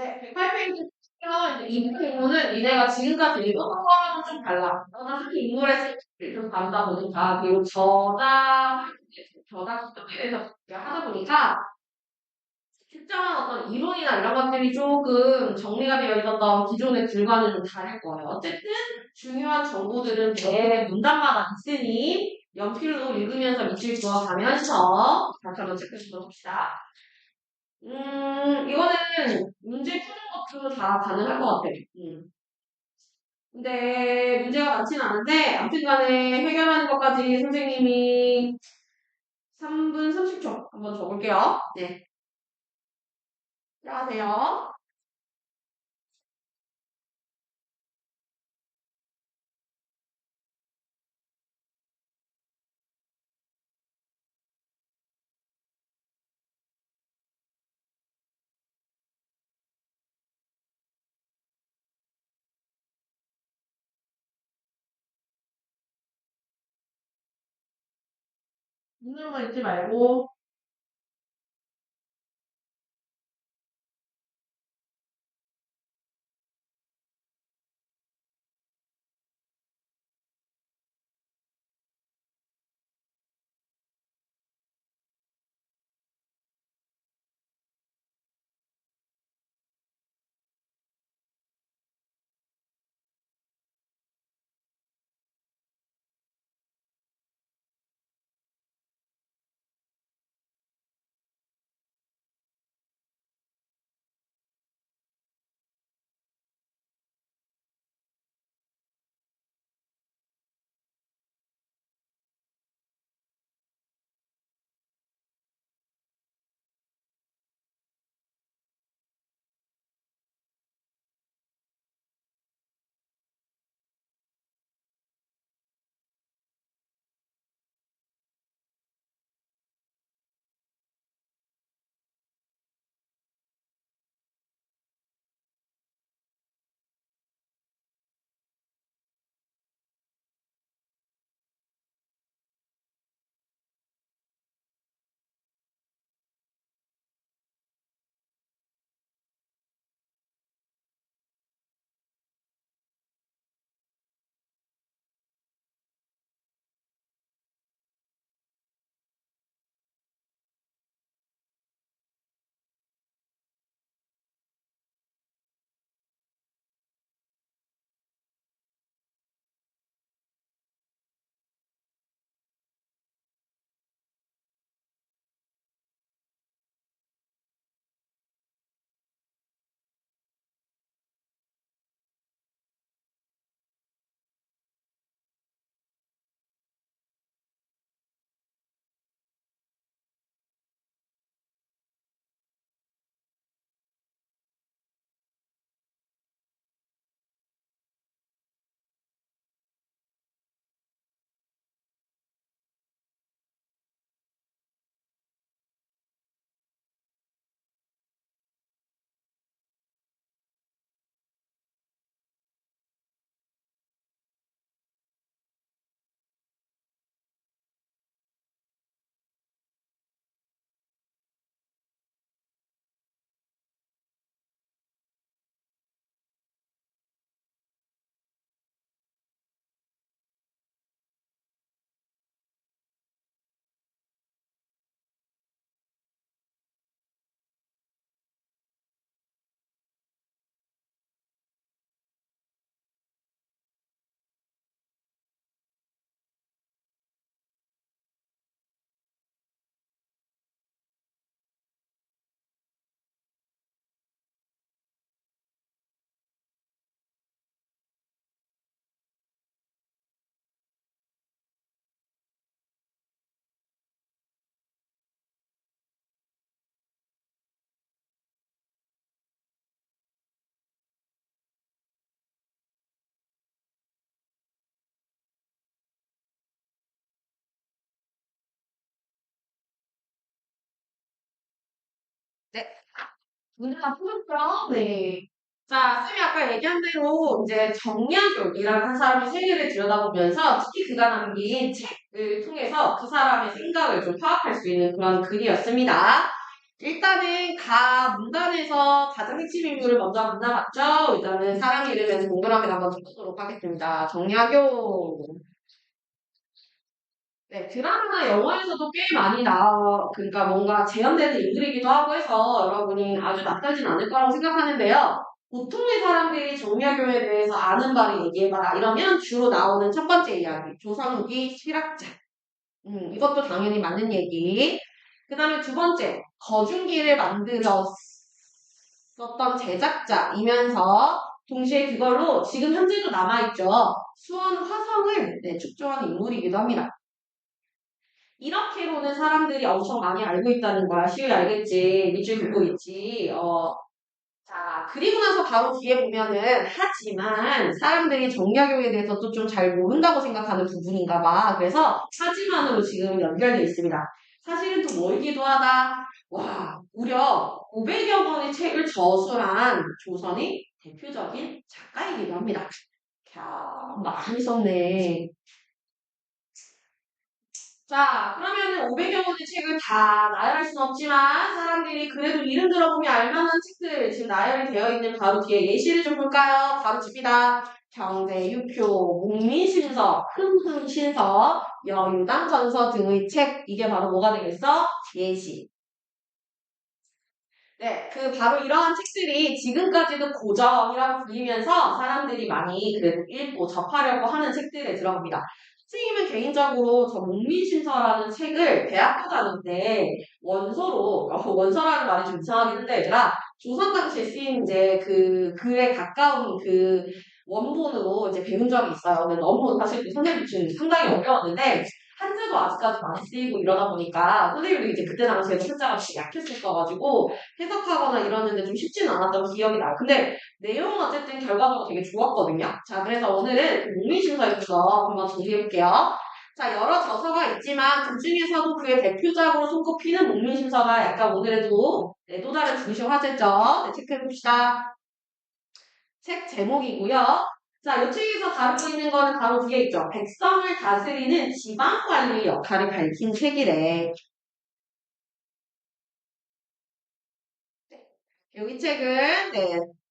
네, 108페이지 이제 이 부분은 니네가 지금까지 읽었던 거랑은 좀 달라. 너는 특히 인물의 색을 좀 다루다 보니까, 그리고 저작 시점에 대해서 하다 보니까, 특정한 어떤 이론이나 이런 것들이 조금 정리가 되어 있었던 기존의 글과는 좀 다를 거예요. 어쨌든 중요한 정보들은 매 문단마다 있으니 연필로 읽으면서 밑줄 그어가면서 다시 한번 체크해보도록 합시다. 이거는 문제 푸는 것도 다 가능할 것 같아. 근데 문제가 많지는 않은데 아무튼 간에 해결하는 것까지 선생님이 3분 30초 한번 줘볼게요. 네. 안녕하세요. 눈으로만 읽지 말고 네. 문제 다 풀었죠? 네. 자, 쌤이 아까 얘기한 대로 이제 정약용이라는 한 사람의 세계를 들여다보면서 특히 그가 남긴 책을 통해서 그 사람의 생각을 좀 파악할 수 있는 그런 글이었습니다. 일단은 가 문단에서 가장 핵심 인물을 먼저 만나봤죠. 일단은 사람 이름에서 동그라미 한번 적도록 하겠습니다. 정약용. 네, 드라마나 영화에서도 꽤 많이 그러니까 뭔가 재현되는 인물이기도 하고 해서 여러분이 아주 낯설진 않을 거라고 생각하는데요. 보통의 사람들이 정약용에 대해서 아는 바를 얘기해봐라. 이러면 주로 나오는 첫 번째 이야기. 조선 후기 실학자. 이것도 당연히 맞는 얘기. 그 다음에 두 번째, 거중기를 만들었었던 제작자이면서 동시에 그걸로 지금 현재도 남아있죠. 수원 화성을 축조한 인물이기도 합니다. 이렇게로는 사람들이 엄청 많이 알고 있다는 거야. 시우이 알겠지? 밑줄 긋고 있지? 자, 그리고 나서 바로 뒤에 보면은, 하지만 사람들이 정약용에 대해서 또 좀 잘 모른다고 생각하는 부분인가 봐. 그래서 하지만으로 지금 연결되어 있습니다. 사실은 또 멀기도 하다. 와, 무려 500여 권의 책을 저술한 조선의 대표적인 작가이기도 합니다. 야, 많이 썼네. 자, 그러면은 500여 권의 책을 다 나열할 수는 없지만 사람들이 그래도 이름 들어보면 알만한 책들 지금 나열이 되어 있는 바로 뒤에 예시를 좀 볼까요? 바로 칩니다. 경제, 유표, 목민신서, 흥흥신서, 여유당전서 등의 책 이게 바로 뭐가 되겠어? 예시. 네, 바로 이러한 책들이 지금까지도 고전이라고 불리면서 사람들이 많이 읽고 접하려고 하는 책들에 들어갑니다. 선생님은 개인적으로 저 목민신서라는 책을 대학교 다닐 때 원서로, 원서라는 말이 좀 이상하긴 한데, 얘들아, 조선 당시에 쓰인 이제 글에 가까운 원본으로 이제 배운 적이 있어요. 근데 너무 사실 선생님 지금 상당히 어려웠는데, 한자도 아직까지 많이 쓰이고 이러다 보니까 선생님도 이제 그때 당시에 한자가 되게 약했었어가지고 해석하거나 이러는데 좀 쉽지는 않았던 기억이 나요. 근데 내용은 어쨌든 결과적으로 되게 좋았거든요. 자, 그래서 오늘은 목민신서에 대해서 한번 정리해볼게요. 자, 여러 저서가 있지만 그 중에서도 그의 대표작으로 손꼽히는 목민신서가 약간 오늘에도 또 다른 중심 화제죠. 네, 체크해봅시다. 책 제목이고요. 자, 이 책에서 다루고 있는 거는 바로 뒤에 있죠. 백성을 다스리는 지방관리의 역할을 밝힌 책이래. 여기 책은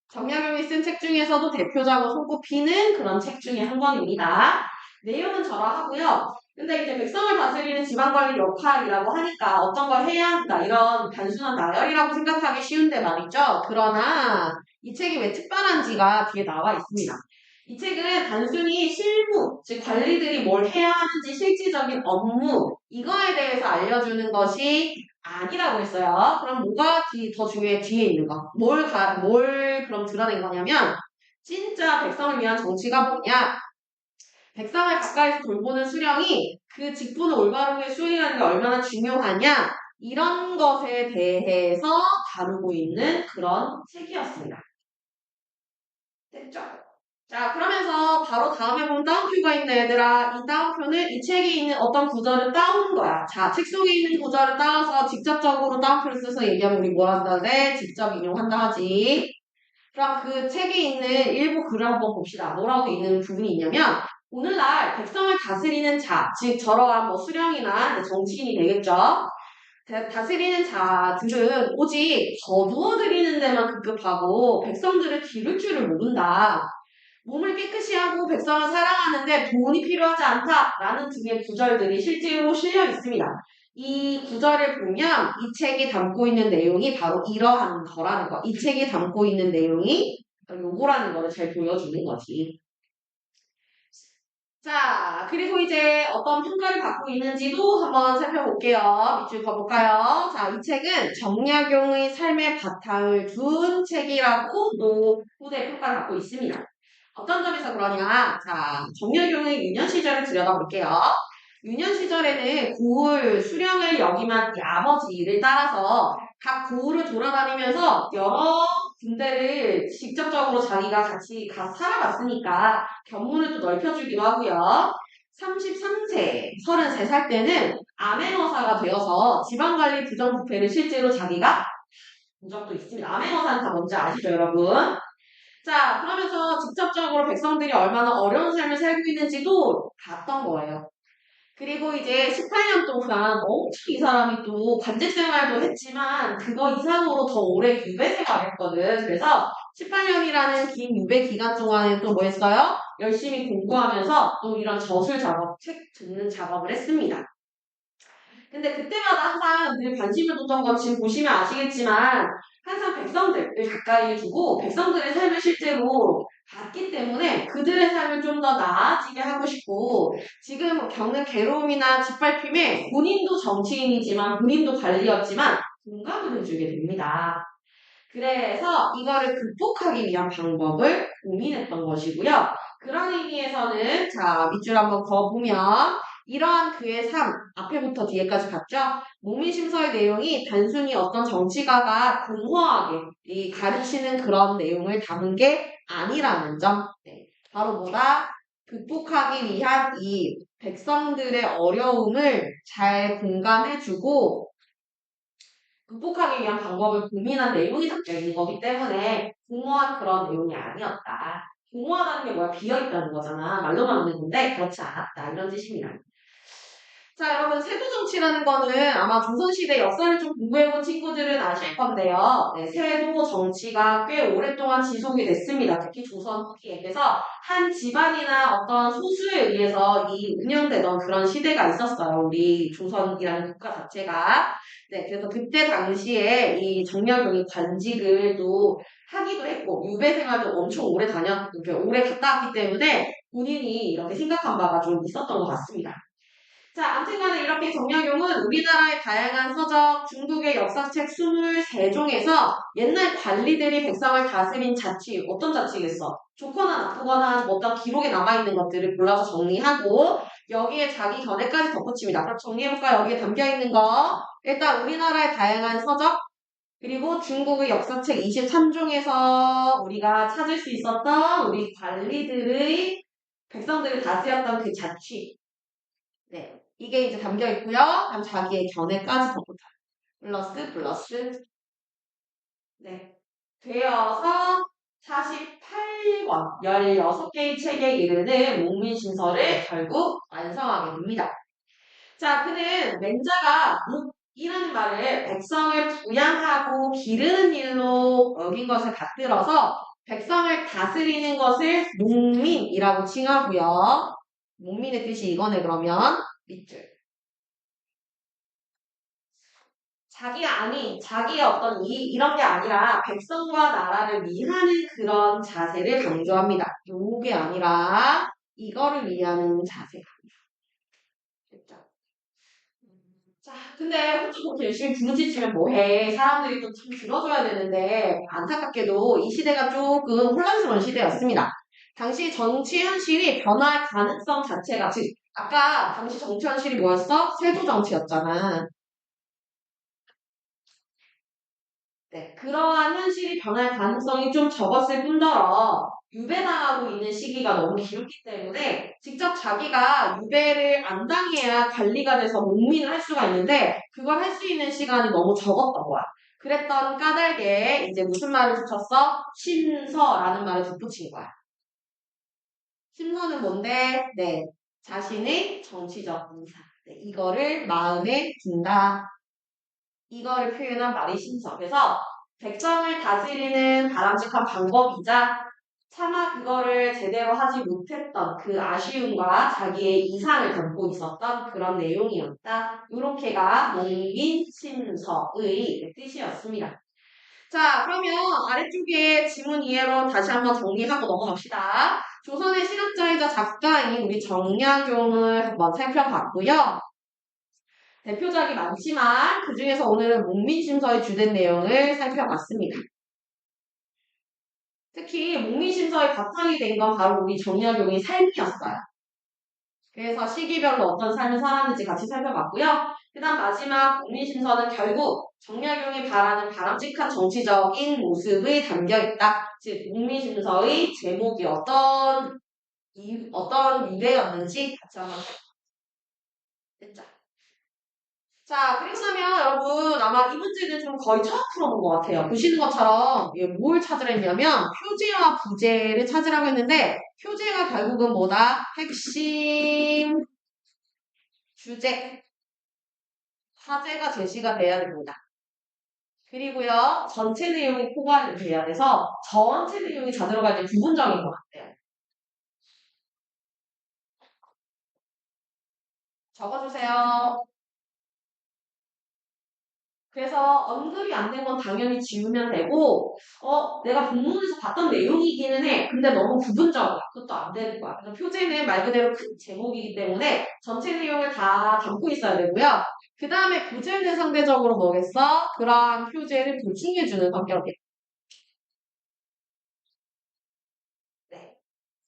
정약용이 쓴 책 중에서도 대표작으로 손꼽히는 그런 책 중에 한 권입니다. 내용은 저러하고요. 근데 이제 백성을 다스리는 지방관리 역할이라고 하니까 어떤 걸 해야 한다 이런 단순한 나열이라고 생각하기 쉬운데 말이죠. 그러나 이 책이 왜 특별한지가 뒤에 나와 있습니다. 이 책은 단순히 실무, 즉 관리들이 뭘 해야 하는지 실질적인 업무 이거에 대해서 알려주는 것이 아니라고 했어요. 그럼 뭐가 더 중요해? 뒤에 있는 거. 뭘 그럼 드러낸 거냐면 진짜 백성을 위한 정치가 뭐냐? 백성을 가까이서 돌보는 수령이 그 직분을 올바르게 수행하는 게 얼마나 중요하냐? 이런 것에 대해서 다루고 있는 그런 책이었습니다. 됐죠? 자, 그러면서 바로 다음에 보면 따옴표가 있네, 얘들아. 이 따옴표는 이 책에 있는 어떤 구절을 따오는 거야. 자, 책 속에 있는 구절을 따와서 직접적으로 따옴표를 써서 얘기하면 우리 뭐 한다 그래? 직접 인용한다 하지. 그럼 그 책에 있는 일부 글을 한번 봅시다. 뭐라고 있는 부분이 있냐면 오늘날 백성을 다스리는 자, 즉 저러한 뭐 수령이나 정치인이 되겠죠. 다스리는 자들은 오직 거두어들이는 데만 급급하고 백성들을 기를 줄을 모른다. 몸을 깨끗이 하고 백성을 사랑하는데 돈이 필요하지 않다라는 등의 구절들이 실제로 실려 있습니다. 이 구절을 보면 이 책이 담고 있는 내용이 바로 이러한 거라는 거. 이 책이 담고 있는 내용이 요거라는 거를 잘 보여주는 거지. 자, 그리고 이제 어떤 평가를 받고 있는지도 한번 살펴볼게요. 밑줄 그어볼까요? 자, 이 책은 정약용의 삶의 바탕을 둔 책이라고 후대 평가를 받고 있습니다. 어떤 점에서 그러냐? 자, 정약용의 유년 시절을 들여다볼게요. 유년 시절에는 고을 수령을 역임한 아버지 일을 따라서 각 고을을 돌아다니면서 여러 군대를 직접적으로 자기가 같이 살아갔으니까 견문을 또 넓혀주기도 하고요. 33세, 33살 때는 암행어사가 되어서 지방관리 부정부패를 실제로 자기가 본 적도 있습니다. 암행어사는 다 뭔지 아시죠, 여러분? 자, 그러면서 직접적으로 백성들이 얼마나 어려운 삶을 살고 있는지도 봤던 거예요. 그리고 이제 18년 동안 엄청 이 사람이 또 관직 생활도 했지만 그거 이상으로 더 오래 유배 생활했거든. 그래서 18년이라는 긴 유배 기간 동안에 또 뭐 했어요? 열심히 공부하면서 또 이런 저술 작업, 책 듣는 작업을 했습니다. 근데 그때마다 항상 늘 관심을 뒀던 건 지금 보시면 아시겠지만 항상 백성들을 가까이 두고 백성들의 삶을 실제로 봤기 때문에 그들의 삶을 좀 더 나아지게 하고 싶고 지금 겪는 괴로움이나 짓밟힘에 본인도 정치인이지만 본인도 관리였지만 공감을 해주게 됩니다. 그래서 이거를 극복하기 위한 방법을 고민했던 것이고요. 그런 의미에서는 자 밑줄 한번 그어보면 이러한 그의 삶 앞에부터 뒤에까지 봤죠. 목민심서의 내용이 단순히 어떤 정치가가 공허하게 이 가르치는 그런 내용을 담은 게 아니라는 점. 네. 바로 뭐다? 극복하기 위한 이 백성들의 어려움을 잘 공감해주고 극복하기 위한 방법을 고민한 내용이 담겨 있는 거기 때문에 공허한 그런 내용이 아니었다. 공허하다는 게 뭐야? 비어있다는 거잖아. 말로만 하는 건데 그렇지 않았다. 이런 뜻입니다. 자, 여러분 세도정치라는 거는 아마 조선시대 역사를 좀 공부해본 친구들은 아실 건데요. 네, 세도 정치가 꽤 오랫동안 지속이 됐습니다. 특히 조선 후기에. 그래서 한 집안이나 어떤 소수에 의해서 이 운영되던 그런 시대가 있었어요. 우리 조선이라는 국가 자체가. 네, 그래서 그때 당시에 이 정약용이 관직을 또 하기도 했고 유배 생활도 엄청 오래 오래 갔다 왔기 때문에 본인이 이렇게 생각한 바가 좀 있었던 것 같습니다. 자, 아무튼간에 이렇게 정약용은 우리나라의 다양한 서적, 중국의 역사책 23종에서 옛날 관리들이 백성을 다스린 자치, 어떤 자치겠어? 좋거나 나쁘거나 뭐 어떤 기록에 남아있는 것들을 골라서 정리하고 여기에 자기 견해까지 덧붙입니다. 그럼 정리해볼까? 여기에 담겨있는 거. 일단 우리나라의 다양한 서적, 그리고 중국의 역사책 23종에서 우리가 찾을 수 있었던 우리 관리들의 백성들을 다스렸던 그 자취. 네. 이게 이제 담겨 있고요. 그럼 자기의 견해까지 덧붙여요. 플러스. 네. 되어서 48권, 16개의 책에 이르는 목민신서를 결국 완성하게 됩니다. 자, 그는 맹자가 이라는 말을 백성을 부양하고 기르는 일로 여긴 것을 받들어서 백성을 다스리는 것을 농민이라고 칭하고요. 농민의 뜻이 이거네, 그러면. 밑줄. 자기의 어떤 이런 게 아니라 백성과 나라를 위하는 그런 자세를 강조합니다. 요게 아니라 이거를 위하는 자세가 됐죠? 자, 근데 혼자 그렇게 열심히 부르짖으면 뭐해. 사람들이 또 참 들어줘야 되는데 안타깝게도 이 시대가 조금 혼란스러운 시대였습니다. 당시 정치 현실이 변화할 가능성 자체가 즉 아까 당시 정치 현실이 뭐였어? 세조 정치였잖아. 네, 그러한 현실이 변할 가능성이 좀 적었을 뿐더러 유배당하고 있는 시기가 너무 길었기 때문에 직접 자기가 유배를 안 당해야 관리가 돼서 목민을 할 수가 있는데 그걸 할 수 있는 시간이 너무 적었던 거야. 그랬던 까닭에 이제 무슨 말을 붙였어? 심서라는 말을 덧붙인 거야. 심서는 뭔데? 네, 자신의 정치적 의사. 네, 이거를 마음에 둔다. 이거를 표현한 말이 심서. 그래서 백성을 다스리는 바람직한 방법이자 차마 그거를 제대로 하지 못했던 그 아쉬움과 자기의 이상을 담고 있었던 그런 내용이었다. 이렇게가 농민심서의 뜻이었습니다. 자, 그러면 아래쪽에 지문 이해로 다시 한번 정리하고 넘어갑시다. 조선의 신학자이자 작가인 우리 정약용을 한번 살펴봤고요. 대표작이 많지만 그 중에서 오늘은 목민심서의 주된 내용을 살펴봤습니다. 특히 목민심서의 바탕이 된 건 바로 우리 정약용의 삶이었어요. 그래서 시기별로 어떤 삶을 살았는지 같이 살펴봤고요. 그 다음 마지막 목민심서는 결국 정약용이 바라는 바람직한 정치적인 모습이 담겨있다. 즉 목민심서의 제목이 어떤 유래였는지 같이 한번 살펴보자. 자, 그리고 나면 여러분 아마 이 문제는 좀 거의 처음 풀어본 것 같아요. 보시는 것처럼 뭘 찾으라 했냐면 표제와 부제를 찾으라고 했는데 표제가 결국은 뭐다? 핵심 주제, 화제가 제시가 돼야 됩니다. 그리고요, 전체 내용이 포괄이 돼야 돼서 전체 내용이 다 들어갈 때 부분적인 것 같아요. 적어주세요. 그래서 언급이 안 된 건 당연히 지우면 되고, 내가 본문에서 봤던 내용이기는 해. 근데 너무 부분적이야. 그것도 안 되는 거야. 그래서 표제는 말 그대로 큰 제목이기 때문에 전체 내용을 다 담고 있어야 되고요. 그 다음에 부제는 상대적으로 뭐겠어? 그러한 표제를 보충해주는 성격이에요. 네.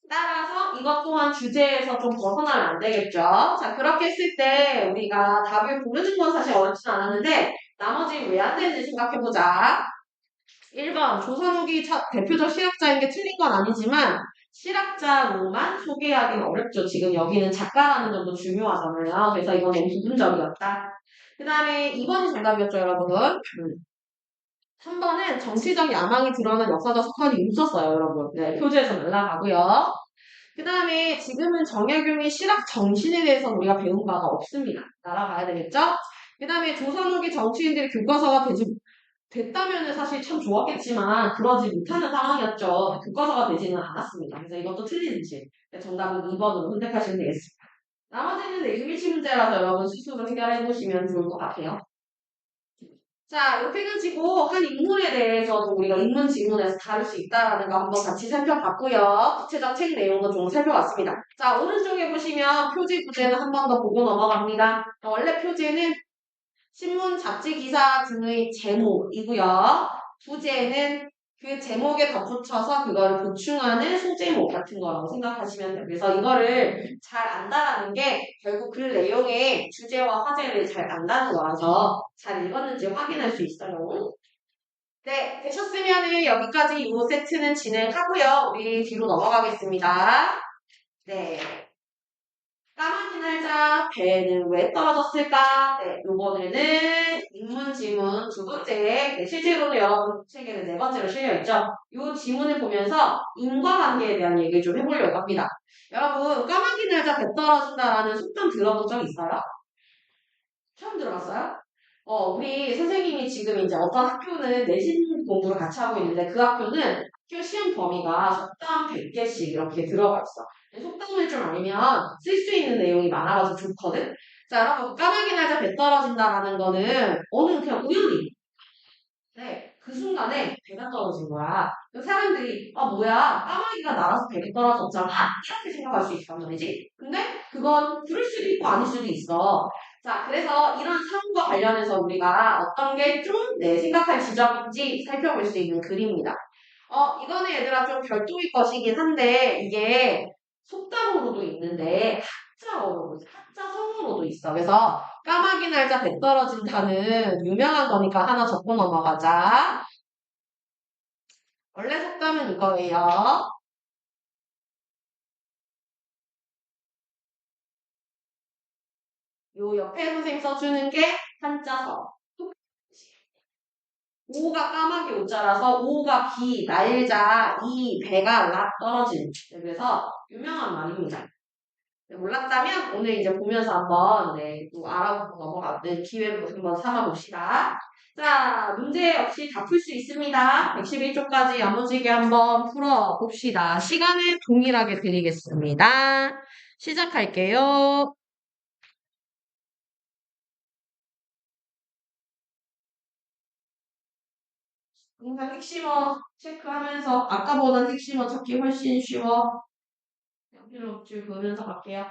따라서 이것 또한 주제에서 좀 벗어나면 안 되겠죠. 자, 그렇게 했을 때 우리가 답을 고르는 건 사실 어렵진 않았는데 나머지 왜 안 되는지 생각해보자. 1번 조선후기 대표적 실학자인 게 틀린 건 아니지만 실학자로만 소개하기는 어렵죠. 지금 여기는 작가라는 점도 중요하잖아요. 그래서 이건 너무 부분적이었다. 그 다음에 2번이 정답이었죠, 여러분. 3번은 정치적 야망이 드러난 역사적 사건이 있었어요, 여러분. 네, 표지에서 날라가고요. 그 다음에 지금은 정약용의 실학 정신에 대해서 우리가 배운 바가 없습니다. 날아가야 되겠죠? 그 다음에 조선 후기 정치인들이 교과서가 됐다면 사실 참 좋았겠지만 그러지 못하는 상황이었죠. 교과서가 되지는 않았습니다. 그래서 이것도 틀리는지 정답은 2번으로 선택하시면 되겠습니다. 나머지는 내일시 문제라서 여러분 스스로 해결해 보시면 좋을 것 같아요. 자, 이렇게 해가지고 한 인물에 대해서도 우리가 인문 지문에서 다룰 수 있다는 거 한번 같이 살펴봤고요. 구체적 책 내용도 좀 살펴봤습니다. 자, 오른쪽에 보시면 표지 부제는 한 번 더 보고 넘어갑니다. 원래 표지는 신문, 잡지 기사 등의 제목이고요. 부제는 그 제목에 덧붙여서 그거를 보충하는 소제목 같은 거라고 생각하시면 돼요. 그래서 이거를 잘 안다라는 게 결국 그 내용의 주제와 화제를 잘 안다는 거라서 잘 읽었는지 확인할 수 있어요. 네, 되셨으면 여기까지 이 세트는 진행하고요. 우리 뒤로 넘어가겠습니다. 네. 까마귀 날자 배는 왜 떨어졌을까? 네, 요번에는 인문 지문 두 번째, 네, 실제로는 여러분 책에는 네 번째로 실려있죠. 요 지문을 보면서 인과관계에 대한 얘기를 좀 해보려고 합니다. 여러분, 까마귀 날자 배 떨어진다라는 속담 들어본 적 있어요? 처음 들어봤어요? 우리 선생님이 지금 이제 어떤 학교는 내신 공부를 같이 하고 있는데 그 학교는 학교 시험 범위가 속담 100개씩 이렇게 들어가 있어. 속담을 좀 알면 쓸 수 있는 내용이 많아가지고 좋거든. 자, 여러분 까마귀 날자 배 떨어진다라는 거는 어느 그냥 우연히 네, 그 순간에 배가 떨어진 거야. 그래서 사람들이 뭐야 까마귀가 날아서 배가 떨어졌잖아 이렇게 생각할 수 있단 말이지. 근데 그건 그럴 수도 있고 아닐 수도 있어. 자, 그래서 이런 상황과 관련해서 우리가 어떤 게 좀 내 생각할 지점인지 살펴볼 수 있는 글입니다. 이거는 얘들아 좀 별도의 것이긴 한데 이게 속담으로도 있는데 한자 성어로도 있어. 그래서 까마귀 날자 배 떨어진다는 유명한 거니까 하나 적고 넘어가자. 원래 속담은 이거예요. 요 옆에 선생님 써주는 게 한자서. 오가 까마귀 오자라서 오가 비, 날자, 이, 배가 락 떨어지는. 그래서 유명한 말입니다. 네, 몰랐다면 오늘 이제 보면서 한번 또 알아보고 넘어가는 기회로 한번 삼아봅시다. 자, 문제 없이 다 풀 수 있습니다. 111쪽까지 야무지게 한번 풀어봅시다. 시간을 동일하게 드리겠습니다. 시작할게요. 항상 핵심어 체크하면서 아까보다는 핵심어 찾기 훨씬 쉬워. 필요 없지 보면서 갈게요.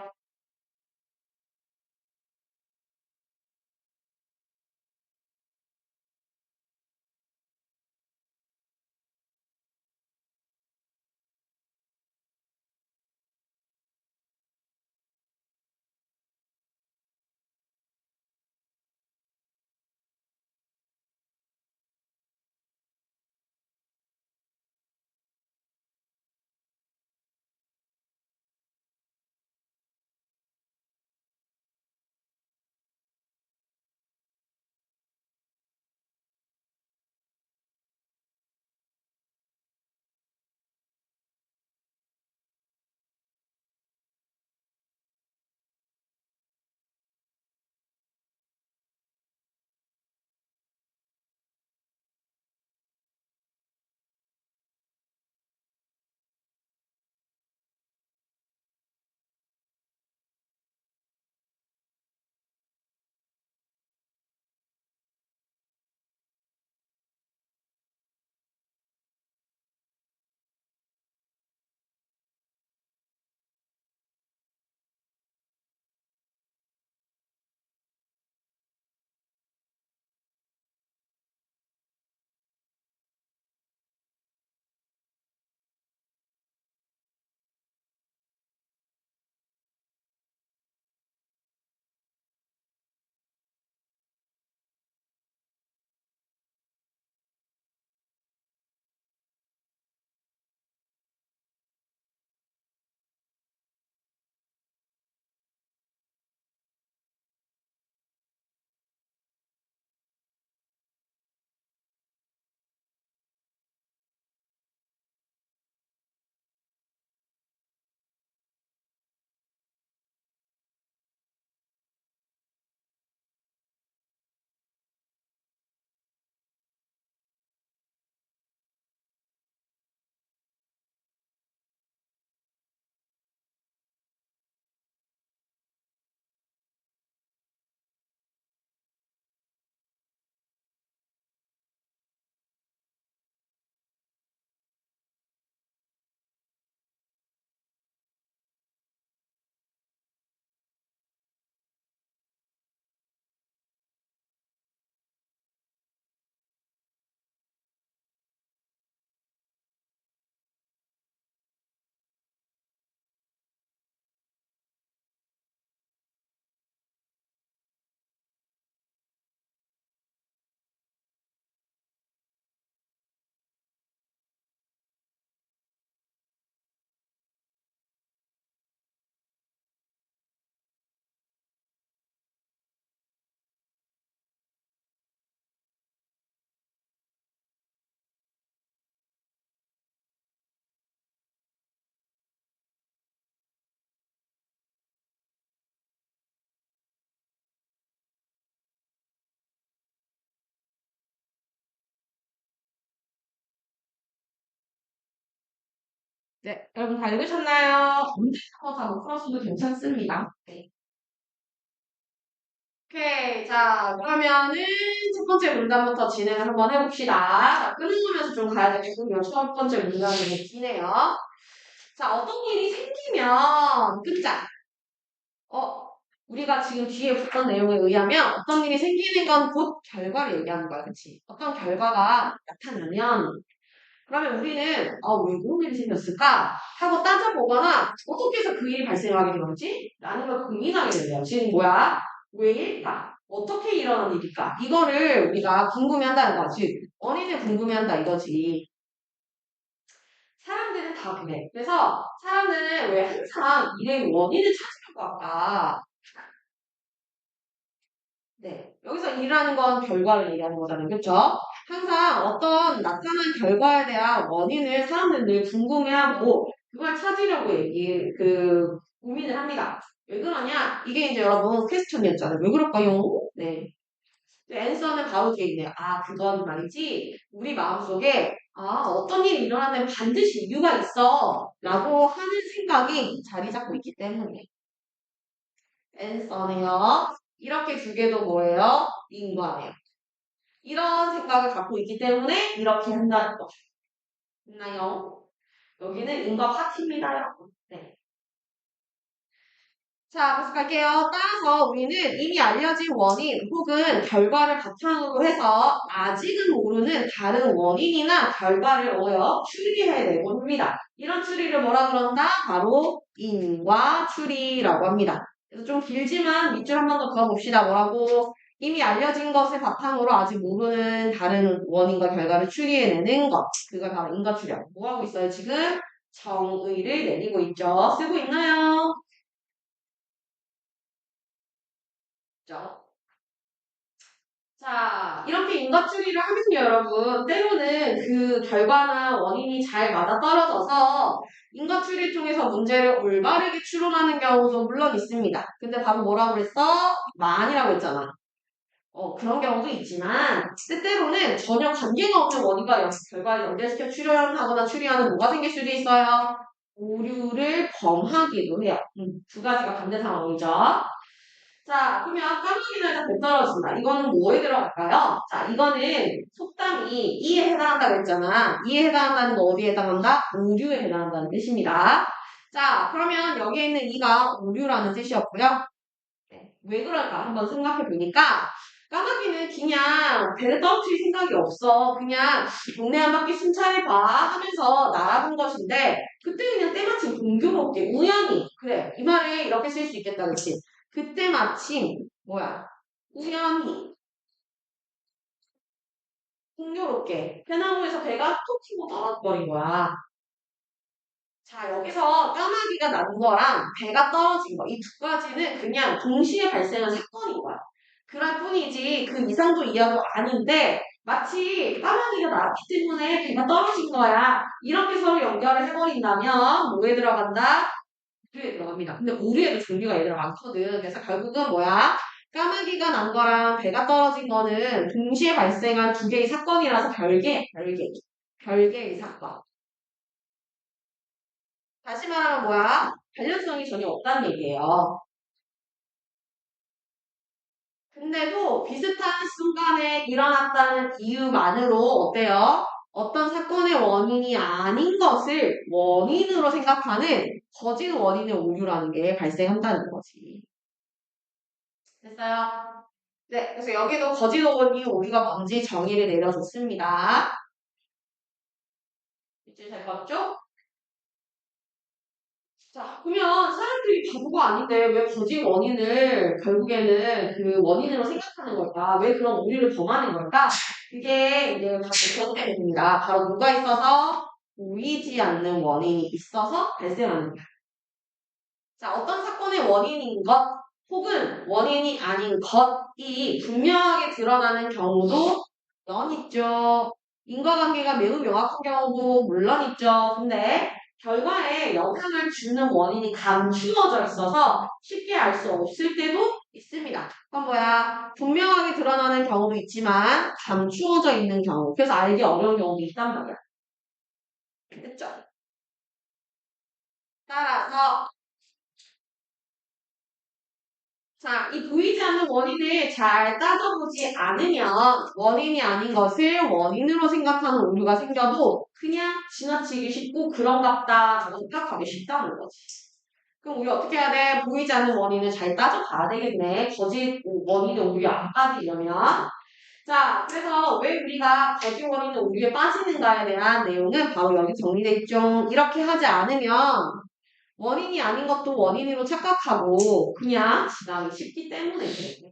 네, 여러분 다 읽으셨나요? 문제부터 다 못 풀었어도 괜찮습니다. 네. 오케이. 자, 그러면은 첫 번째 문단부터 진행을 한번 해봅시다. 자, 끊어가면서 좀 가야 되겠군요. 첫 번째 문단이 너무 기네요. 자, 어떤 일이 생기면, 끝자. 어, 우리가 지금 뒤에 봤던 내용에 의하면 어떤 일이 생기는 건 곧 결과를 얘기하는 거야. 그치? 어떤 결과가 나타나면 그러면 우리는 왜 그런 일이 생겼을까? 하고 따져보거나 어떻게 해서 그 일이 발생하게 된 거지? 라는 걸 고민하게 된대요. 지금 뭐야? 왜일까? 어떻게 일어난 일일까? 이거를 우리가 궁금해한다는 거지. 원인을 궁금해한다 이거지. 사람들은 다 그래. 그래서 사람들은 왜 항상 일의 원인을 찾으려고 할까? 네. 여기서 일이라는 건 결과를 얘기하는 거잖아요. 그렇죠? 항상 어떤 나타난 결과에 대한 원인을 사람들은 늘 궁금해하고 그걸 찾으려고 고민을 합니다. 왜 그러냐? 이게 이제 여러분 퀘스천이었잖아요. 왜 그럴까요? 네. 앤서는 바로 뒤에 있네요. 아, 그건 말이지. 우리 마음속에 어떤 일이 일어나면 반드시 이유가 있어. 라고 하는 생각이 자리 잡고 있기 때문에. 앤서는요. 이렇게 두 개도 뭐예요? 인과예요. 이런 생각을 갖고 있기 때문에 이렇게 한다는 거죠. 됐나요? 여기는 인과 파트입니다, 여러분. 네. 자, 계속 갈게요. 따라서 우리는 이미 알려진 원인 혹은 결과를 바탕으로 해서 아직은 모르는 다른 원인이나 결과를 뭐요? 추리해내고 합니다. 이런 추리를 뭐라 그런다? 바로 인과 추리라고 합니다. 그래서 좀 길지만 밑줄 한 번 더 그어봅시다. 뭐라고? 이미 알려진 것을 바탕으로 아직 모르는 다른 원인과 결과를 추리해내는 것. 그걸 바로 인과 추리라고. 뭐 하고 있어요? 지금 정의를 내리고 있죠. 쓰고 있나요? 죠. 자, 이렇게 인과추리를 하면요, 여러분. 때로는 그 결과나 원인이 잘 맞아떨어져서 인과추리를 통해서 문제를 올바르게 추론하는 경우도 물론 있습니다. 근데 바로 뭐라고 그랬어? 많이라고 했잖아. 그런 경우도 있지만, 때때로는 전혀 관계가 없는 원인과 결과를 연결시켜 추론하거나 추리하는 뭐가 생길 수도 있어요? 오류를 범하기도 해요. 두 가지가 반대 상황이죠. 자, 그러면 까마귀는 일단 못 떨어진다. 이거는 뭐에 들어갈까요? 자, 이거는 속담이 이에 해당한다고 했잖아. 이에 해당한다는 거 어디에 해당한다? 오류에 해당한다는 뜻입니다. 자, 그러면 여기에 있는 이가 오류라는 뜻이었고요. 네, 왜 그럴까? 한번 생각해 보니까 까마귀는 그냥 배를 떨어뜨릴 생각이 없어. 그냥 동네 한 바퀴 순찰해 봐 하면서 날아본 것인데 그때 그냥 때마침 공교롭게 우연히 그래 이 말에 이렇게 쓸 수 있겠다 그치? 그때 마침 뭐야 우연히 공교롭게 배나무에서 배가 톡 튀고 떨어져버린 거야. 자, 여기서 까마귀가 난 거랑 배가 떨어진 거, 이 두 가지는 그냥 동시에 발생한 사건인 거야. 그럴 뿐이지 그 이상도 이하도 아닌데 마치 까마귀가 났기 때문에 배가 떨어진 거야. 이렇게 서로 연결을 해버린다면 뭐에 들어간다? 우류에 들어갑니다. 근데 우류에도 종류가 얘들아 많거든. 그래서 결국은 뭐야? 까마귀가 난 거랑 배가 떨어진 거는 동시에 발생한 두 개의 사건이라서 별개의 사건. 다시 말하면 뭐야? 관련성이 전혀 없다는 얘기예요. 근데도 비슷한 순간에 일어났다는 이유만으로 어때요? 어떤 사건의 원인이 아닌 것을 원인으로 생각하는 거짓 원인의 오류라는 게 발생한다는 거지. 됐어요? 네, 그래서 여기도 거짓 원인의 오류가 뭔지 정의를 내려줬습니다. 이제 잘 봤죠? 자, 그러면 사람들이 바보가 아닌데 왜 거짓 원인을 결국에는 그 원인으로 생각하는 걸까? 왜 그런 오류를 범하는 걸까? 그게 이제 바로 결국입니다. 바로 뭐가 있어서 보이지 않는 원인이 있어서 발생하는 거야. 자, 어떤 사건의 원인인 것 혹은 원인이 아닌 것이 분명하게 드러나는 경우도 물론 있죠. 인과관계가 매우 명확한 경우도 물론 있죠. 근데 결과에 영향을 주는 원인이 감추어져 있어서 쉽게 알 수 없을 때도 있습니다. 그건 뭐야? 분명하게 드러나는 경우도 있지만 감추어져 있는 경우. 그래서 알기 어려운 경우도 있단 말이야. 됐죠? 따라서 자, 이 보이지 않는 원인을 잘 따져보지 않으면 원인이 아닌 것을 원인으로 생각하는 오류가 생겨도 그냥 지나치기 쉽고 그런갑다 라고 생각하기 쉽다는 거지. 그럼 우리 어떻게 해야 돼? 보이지 않는 원인을 잘 따져봐야 되겠네. 거짓 원인의 오류에 안 빠지려면. 자, 그래서 왜 우리가 거짓 원인의 오류에 빠지는가에 대한 내용은 바로 여기 정리돼 있죠. 이렇게 하지 않으면 원인이 아닌 것도 원인으로 착각하고 그냥 지나기 쉽기 때문에 그래요.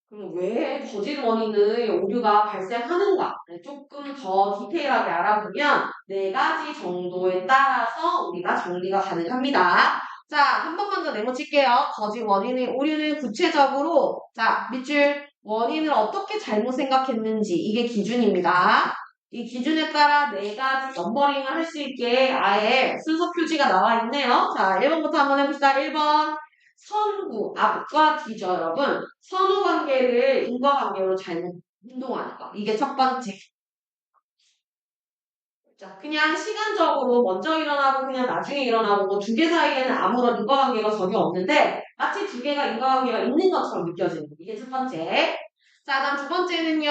그럼 왜 거짓 원인의 오류가 발생하는가? 조금 더 디테일하게 알아보면 네 가지 정도에 따라서 우리가 정리가 가능합니다. 자, 한 번만 더 메모칠게요. 거짓 원인의 오류는 구체적으로 자, 밑줄 원인을 어떻게 잘못 생각했는지 이게 기준입니다. 이 기준에 따라 네 가지 넘버링을 할 수 있게 아예 순서 표지가 나와 있네요. 자, 1번부터 한번 해봅시다. 1번. 선구, 앞과 뒤죠, 여러분. 선후 관계를 인과관계로 잘못 행동하는 거. 이게 첫 번째. 자, 그냥 시간적으로 먼저 일어나고 그냥 나중에 일어나고 뭐 두 개 사이에는 아무런 인과관계가 전혀 없는데 마치 두 개가 인과관계가 있는 것처럼 느껴지는 거. 이게 첫 번째. 자, 다음 두 번째는요.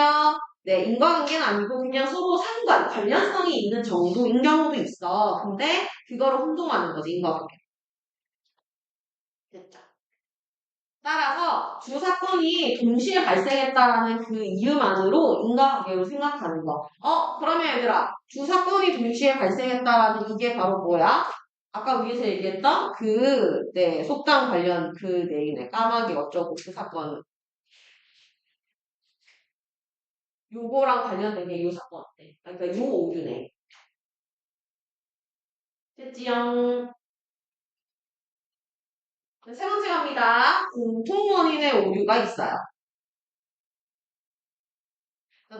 네, 인과관계는 아니고 그냥 서로 상관, 관련성이 있는 정도인 경우도 있어. 근데 그거를 혼동하는 거지, 인과관계. 됐죠? 따라서 두 사건이 동시에 발생했다라는 그 이유만으로 인과관계로 생각하는 거. 그러면 얘들아, 두 사건이 동시에 발생했다라는 이게 바로 뭐야? 아까 위에서 얘기했던 네, 속담 관련 그 내용이네. 까마귀 어쩌고 그 사건. 요거랑 관련된 게 요 사건. 네. 그러니까 요 오류네. 됐지요? 세 번째 갑니다. 공통 원인의 오류가 있어요.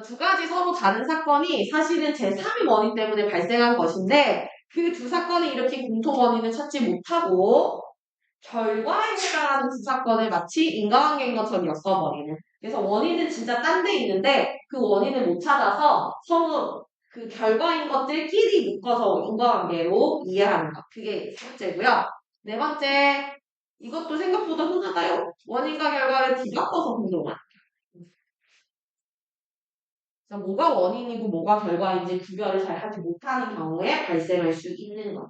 두 가지 서로 다른 사건이 사실은 제3의 원인 때문에 발생한 것인데 그 두 사건이 이렇게 공통 원인을 찾지 못하고 결과에 해당하는 두 사건을 마치 인과관계인 것처럼 엮어버리는. 그래서 원인은 진짜 딴 데 있는데 그 원인을 못 찾아서 서로 그 결과인 것들끼리 묶어서 인과관계로 이해하는 것. 그게 세 번째고요. 네 번째, 이것도 생각보다 흔하다요. 원인과 결과를 뒤바꿔서 행동하는. 그래서 뭐가 원인이고 뭐가 결과인지 구별을 잘 하지 못하는 경우에 발생할 수 있는 거죠.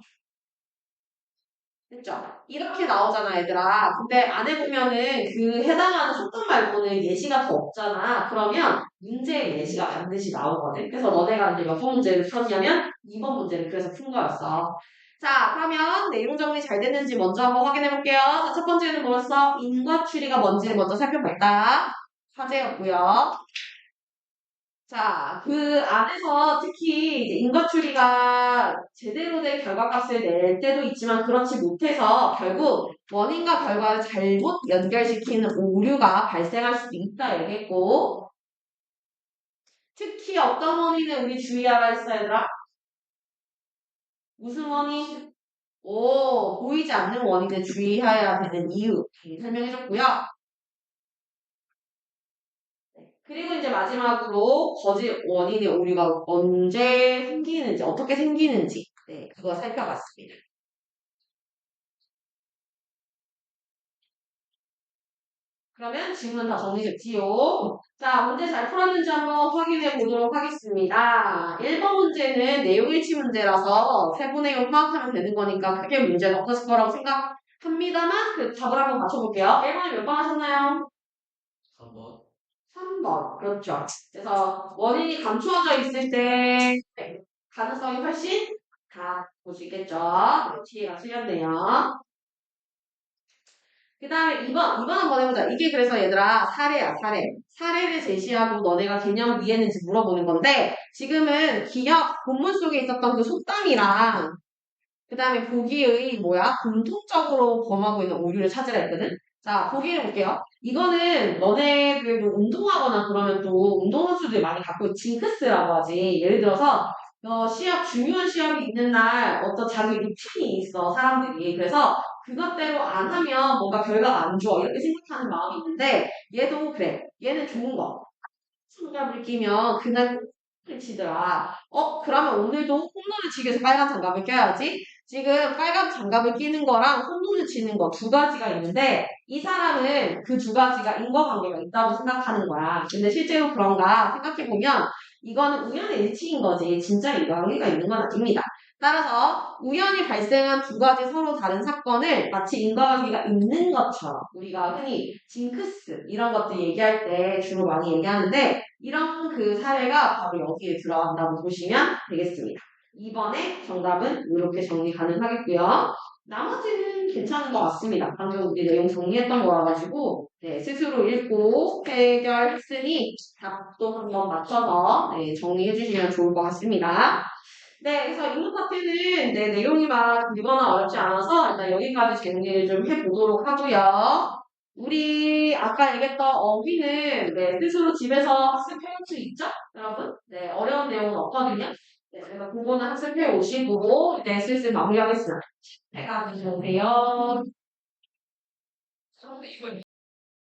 됐죠? 이렇게 나오잖아, 얘들아. 근데 안 해보면은 그 해당하는 속담 말고는 예시가 더 없잖아. 그러면 문제의 예시가 반드시 나오거든. 그래서 너네가 이제 몇 번 문제를 풀었냐면 2번 문제를 그래서 푼 거였어. 자, 그러면 내용 정리 잘 됐는지 먼저 한번 확인해 볼게요. 자, 첫 번째는 뭐였어? 인과 추리가 뭔지를 먼저 살펴볼까? 화제였고요. 자, 그 안에서 특히 이제 인과추리가 제대로 된 결과값을 낼 때도 있지만 그렇지 못해서 결국 원인과 결과를 잘못 연결시키는 오류가 발생할 수도 있다 얘기했고 특히 어떤 원인을 우리 주의하라 했어 얘들아? 무슨 원인? 보이지 않는 원인을 주의해야 되는 이유 설명해줬고요. 그리고 이제 마지막으로 거짓 원인의 오류가 언제 생기는지, 어떻게 생기는지, 네, 그거 살펴봤습니다. 그러면 질문 다 정리됐지요? 자, 문제 잘 풀었는지 한번 확인해 보도록 하겠습니다. 1번 문제는 내용 일치 문제라서 세부 내용 파악하면 되는 거니까 크게 문제가 없었을 거라고 생각합니다만, 그 답을 한번 맞춰볼게요. 1번에 몇 번 하셨나요? 3번. 3번. 그렇죠. 그래서 원인이 감추어져 있을 때 가능성이 훨씬 다 보시겠죠? 뒤에가 틀렸네요. 그 다음에 2번 한번 해보자. 이게 그래서 얘들아 사례야 사례. 사례를 제시하고 너네가 개념을 이해했는지 물어보는 건데 지금은 기억 본문 속에 있었던 그 속담이랑 그 다음에 보기의 공통적으로 범하고 있는 오류를 찾으라 했거든. 자, 보기를 볼게요. 이거는 너네들도 운동하거나 그러면 또 운동선수들이 많이 갖고 있는 징크스라고 하지. 예를 들어서 중요한 시합이 있는 날 어떤 자기 루틴이 있어, 사람들이. 그래서 그것대로 안 하면 뭔가 결과가 안 좋아. 이렇게 생각하는 마음이 있는데 얘도 그래. 얘는 좋은 거. 성적을 끼면 그날 치더라. 그러면 오늘도 홈런을 치기 위해서 빨간 장갑을 껴야지. 지금 빨간 장갑을 끼는 거랑 홈런을 치는 거 두 가지가 있는데 이 사람은 그 두 가지가 인과관계가 있다고 생각하는 거야. 근데 실제로 그런가 생각해보면 이거는 우연의 일치인 거지. 진짜 인과관계가 있는 건 아닙니다. 따라서 우연히 발생한 두 가지 서로 다른 사건을 마치 인과관계가 있는 것처럼 우리가 흔히 징크스 이런 것들 얘기할 때 주로 많이 얘기하는데 이런 그 사례가 바로 여기에 들어간다고 보시면 되겠습니다. 2번의 정답은 이렇게 정리 가능하겠고요. 나머지는 괜찮은 것 같습니다. 방금 우리 내용 정리했던 거라가지고 네, 스스로 읽고 해결했으니 답도 한번 맞춰서 네, 정리해 주시면 좋을 것 같습니다. 네, 그래서 이번 파트는 네, 내용이 막 길거나 어렵지 않아서 일단 여기까지 정리를 좀 해보도록 하고요. 우리 아까 얘기했던 어휘는 네, 스스로 집에서 학습해올 수 있죠? 여러분? 네, 어려운 내용은 없거든요. 네, 그래서 그거는 학습해 오시고 네, 슬슬 마무리하겠습니다. 잘 가주세요.